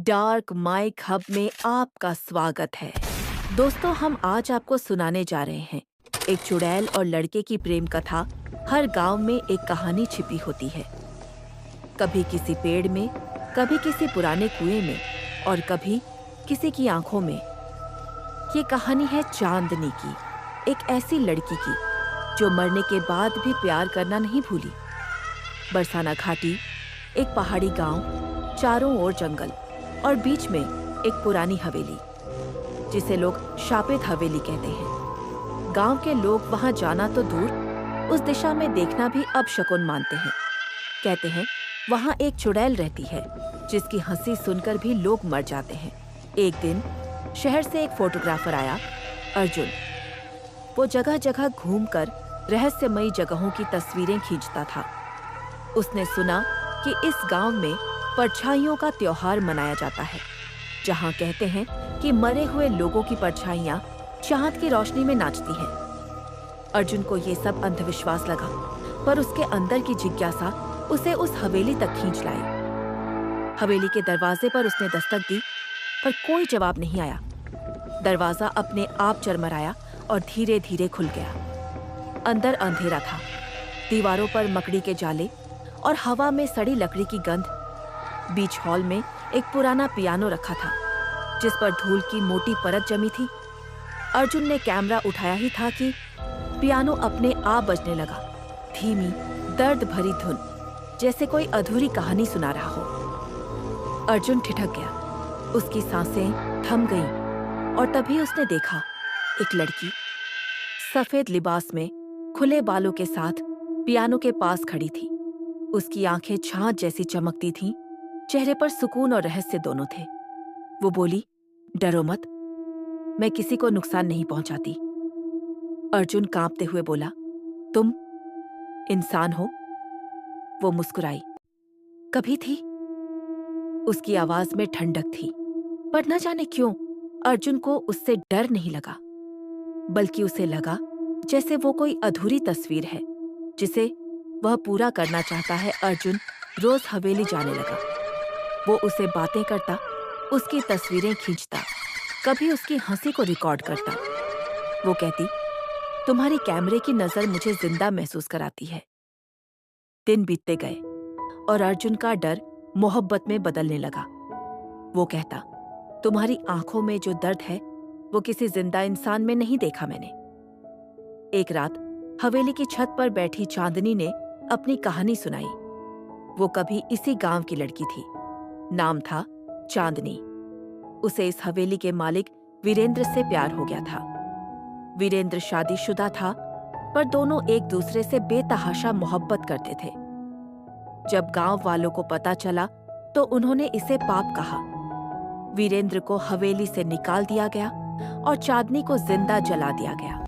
Dark mic hub में आपका स्वागत है। दोस्तों, हम आज आपको सुनाने जा रहे हैं एक चुड़ैल और लड़के की प्रेम कथा। हर गांव में एक कहानी छिपी होती है, कभी किसी पेड़ में, कभी किसी पुराने कुएं में और कभी किसी की आंखों में। ये कहानी है चांदनी की, एक ऐसी लड़की की जो मरने के बाद भी प्यार करना नहीं भूली। बरसाना घाटी, एक पहाड़ी गांव, चारों ओर जंगल और बीच में एक पुरानी हवेली जिसे लोग शापित हवेली कहते हैं। गांव के लोग वहां जाना तो दूर, उस दिशा में देखना भी अपशकुन मानते हैं। कहते हैं वहां एक चुड़ैल रहती है जिसकी हंसी सुनकर भी लोग मर जाते हैं। एक दिन शहर से एक फोटोग्राफर आया, अर्जुन। वो जगह जगह घूमकर रहस्यमयी जगहों की तस्वीरें खींचता था। उसने सुना कि इस गांव में परछाइयों का त्योहार मनाया जाता है, जहां कहते हैं कि मरे हुए लोगों की परछाइयां चांद की रोशनी में नाचती हैं। अर्जुन को ये सब अंधविश्वास लगा, पर उसके अंदर की जिज्ञासा उसे उस हवेली तक खींच लाई। हवेली के दरवाजे पर उसने दस्तक दी, पर कोई जवाब नहीं आया। दरवाजा अपने आप चरमराया और धीरे धीरे खुल गया। अंदर अंधेरा था, दीवारों पर मकड़ी के जाले और हवा में सड़ी लकड़ी की गंध। बीच हॉल में एक पुराना पियानो रखा था जिस पर धूल की मोटी परत जमी थी। अर्जुन ने कैमरा उठाया ही था कि पियानो अपने आप बजने लगा, धीमी दर्द भरी धुन, जैसे कोई अधूरी कहानी सुना रहा हो। अर्जुन ठिठक गया, उसकी सांसें थम गईं और तभी उसने देखा एक लड़की सफेद लिबास में खुले बालों के साथ पियानो के पास खड़ी थी। उसकी आंखें छाछ जैसी चमकती थीं, चेहरे पर सुकून और रहस्य दोनों थे। वो बोली, डरो मत, मैं किसी को नुकसान नहीं पहुंचाती। अर्जुन कांपते हुए बोला, तुम इंसान हो? वो मुस्कुराई, कभी थी। उसकी आवाज में ठंडक थी, पर न जाने क्यों अर्जुन को उससे डर नहीं लगा, बल्कि उसे लगा जैसे वो कोई अधूरी तस्वीर है जिसे वह पूरा करना चाहता है। अर्जुन रोज हवेली जाने लगा। वो उसे बातें करता, उसकी तस्वीरें खींचता, कभी उसकी हंसी को रिकॉर्ड करता। वो कहती, तुम्हारी कैमरे की नजर मुझे जिंदा महसूस कराती है। दिन बीतते गए और अर्जुन का डर मोहब्बत में बदलने लगा। वो कहता, तुम्हारी आंखों में जो दर्द है वो किसी जिंदा इंसान में नहीं देखा मैंने। एक रात हवेली की छत पर बैठी चांदनी ने अपनी कहानी सुनाई। वो कभी इसी गांव की लड़की थी, नाम था चांदनी। उसे इस हवेली के मालिक वीरेंद्र से प्यार हो गया था। वीरेंद्र शादीशुदा था, पर दोनों एक दूसरे से बेतहाशा मोहब्बत करते थे। जब गांव वालों को पता चला तो उन्होंने इसे पाप कहा। वीरेंद्र को हवेली से निकाल दिया गया और चांदनी को जिंदा जला दिया गया।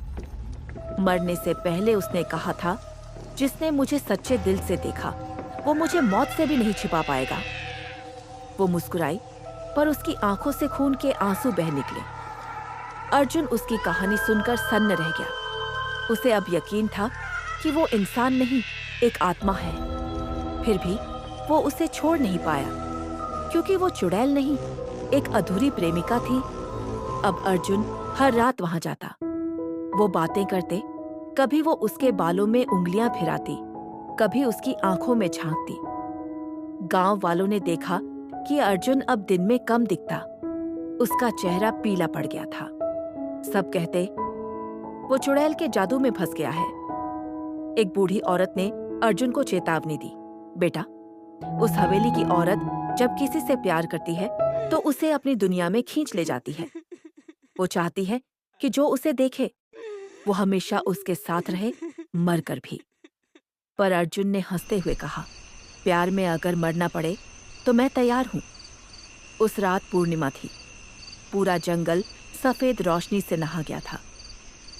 मरने से पहले उसने कहा था, जिसने मुझे सच्चे दिल से देखा वो मुझे मौत से भी नहीं छिपा पाएगा। वो मुस्कुराई, पर उसकी आंखों से खून के आंसू बह निकले। अर्जुन उसकी कहानी सुनकर सन्न रह गया। उसे अब यकीन था कि वो इंसान नहीं, एक आत्मा है। फिर भी वो उसे छोड़ नहीं पाया, क्योंकि वो चुड़ैल नहीं, एक अधूरी प्रेमिका थी। अब अर्जुन हर रात वहां जाता। वो बातें करते, कभी वो उसके बालों में उंगलियां फिराती, कभी उसकी आंखों में झांकती। गांव वालों ने देखा कि अर्जुन अब दिन में कम दिखता, उसका चेहरा पीला पड़ गया था। सब कहते, वो चुड़ैल के जादू में फंस गया है। एक बूढ़ी औरत ने अर्जुन को चेतावनी दी, बेटा, उस हवेली की औरत जब किसी से प्यार करती है तो उसे अपनी दुनिया में खींच ले जाती है। वो चाहती है कि जो उसे देखे वो हमेशा उसके साथ रहे, मरकर भी। पर अर्जुन ने हंसते हुए कहा, प्यार में अगर मरना पड़े तो मैं तैयार हूं। उस रात पूर्णिमा थी, पूरा जंगल सफेद रोशनी से नहा गया था।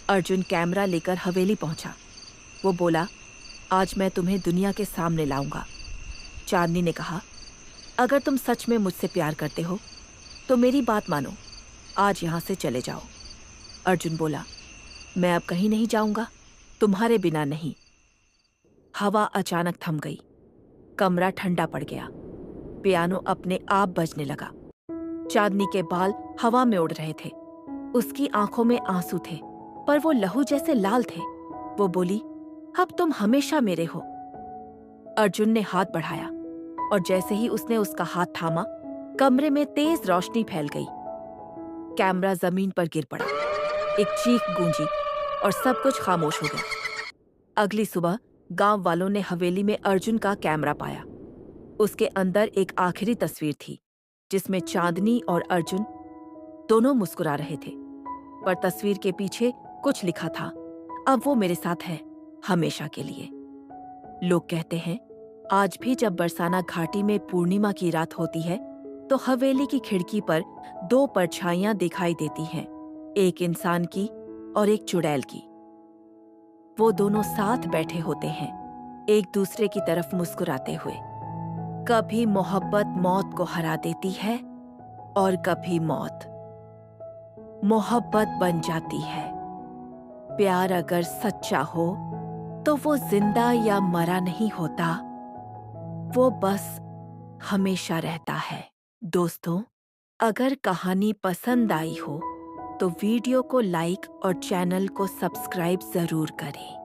अर्जुन कैमरा लेकर हवेली पहुंचा। वो बोला, आज मैं तुम्हें दुनिया के सामने लाऊंगा। चांदनी ने कहा, अगर तुम सच में मुझसे प्यार करते हो तो मेरी बात मानो, आज यहां से चले जाओ। अर्जुन बोला, मैं अब कहीं नहीं जाऊंगा, तुम्हारे बिना नहीं। हवा अचानक थम गई, कमरा ठंडा पड़ गया, पियानो अपने आप बजने लगा। चांदनी के बाल हवा में उड़ रहे थे। उसकी आंखों में आंसू थे, पर वो लहू जैसे लाल थे। वो बोली, अब तुम हमेशा मेरे हो। अर्जुन ने हाथ बढ़ाया और जैसे ही उसने उसका हाथ थामा, कमरे में तेज रोशनी फैल गई। कैमरा जमीन पर गिर पड़ा, एक चीख गूंजी और सब कुछ खामोश हो गया। अगली सुबह गांव वालों ने हवेली में अर्जुन का कैमरा पाया। उसके अंदर एक आखिरी तस्वीर थी जिसमें चांदनी और अर्जुन दोनों मुस्कुरा रहे थे, पर तस्वीर के पीछे कुछ लिखा था, अब वो मेरे साथ है हमेशा के लिए। लोग कहते हैं आज भी जब बरसाना घाटी में पूर्णिमा की रात होती है तो हवेली की खिड़की पर दो परछाइयां दिखाई देती हैं, एक इंसान की और एक चुड़ैल की। वो दोनों साथ बैठे होते हैं, एक दूसरे की तरफ मुस्कुराते हुए। कभी मोहब्बत मौत को हरा देती है और कभी मौत मोहब्बत बन जाती है। प्यार अगर सच्चा हो तो वो जिंदा या मरा नहीं होता, वो बस हमेशा रहता है। दोस्तों, अगर कहानी पसंद आई हो तो वीडियो को लाइक और चैनल को सब्सक्राइब जरूर करें।